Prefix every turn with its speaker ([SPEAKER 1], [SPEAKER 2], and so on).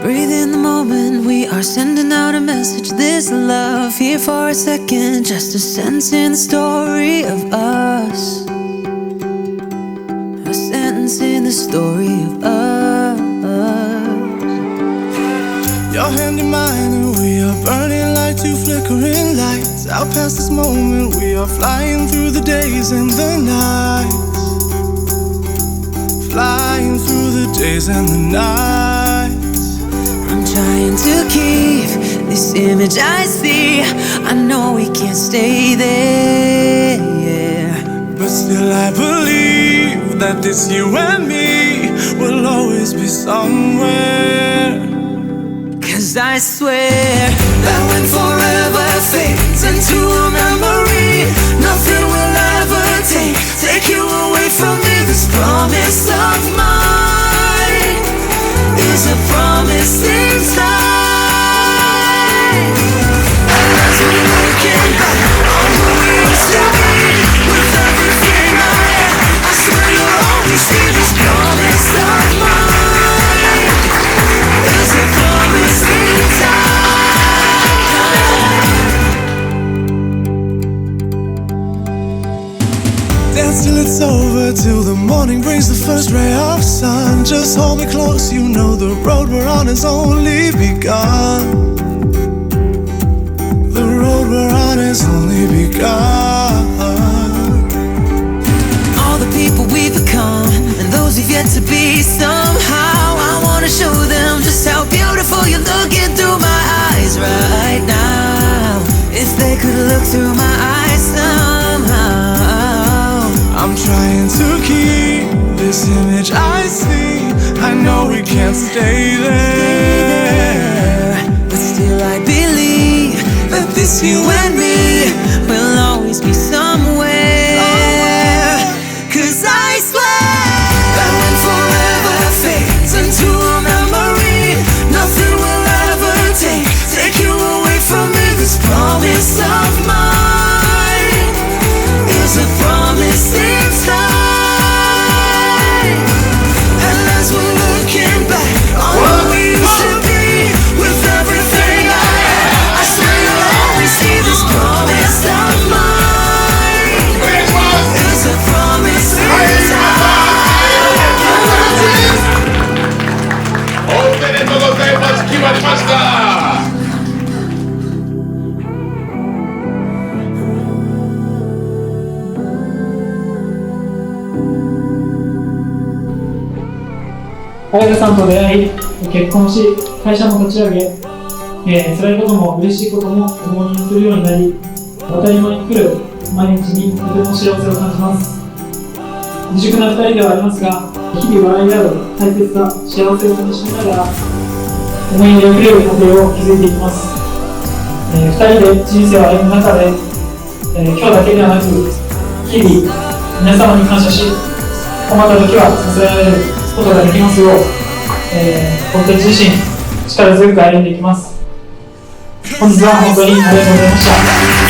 [SPEAKER 1] Breathe in the moment, we are sending out a message. This love here for a second, just a sentence in the story of us. A sentence in the story of us.
[SPEAKER 2] Your hand in mine and we are burning like two flickering lights. Out past this moment we are flying through the days and the nights. Flying through the days and the nights.
[SPEAKER 1] I'm trying to keep this image I see. I know we can't stay there,
[SPEAKER 2] but still I believe that this you and me will always be somewhere.
[SPEAKER 1] 'Cause I swear that when forever fades into a memory, nothing will ever take you away from me. This promise of mine is a promise in time. And as we're looking back on who we used to be, with everything I am, I swear you'll always see this promise of mine is a promise in time.
[SPEAKER 2] Dance till it's over, till the morning brings the first ray of sun. Just hold me close, you know the road we're on has only begun. The road we're on has only begun.
[SPEAKER 1] All the people we've become, and those we've yet to be, somehow I wanna show them just how beautiful you're looking through my eyes right now. If they could look through my eyes somehow.
[SPEAKER 2] I'm trying to keep this image I see. I know we can't stay there,
[SPEAKER 1] but still I believe that this you and me will always be somewhere. 'Cause I swear that when forever fades into a memory, nothing will ever take you away from me. This promise of mine is a promise in time. And as we're looking back on who we used to be, with everything I am, I swear you'll always see this promise of mine is a promise in time.
[SPEAKER 3] おめでとうございます。決まりました。
[SPEAKER 4] 綾香さんと出会い、結婚し、会社も立ち上げ、辛いことも嬉しいことも共にするようになり、当たり前に来る毎日にとても幸せを感じます。未熟な2人ではありますが、日々笑い合う大切さ、幸せを楽しみながら、思い出を触れる家庭を築いていきます。2人で人生を歩む中で、今日だけではなく、日々皆様に感謝し、困った時は支えられることができますよう、僕たち自身力強く歩んでいきます。本日は本当にありがとうございました。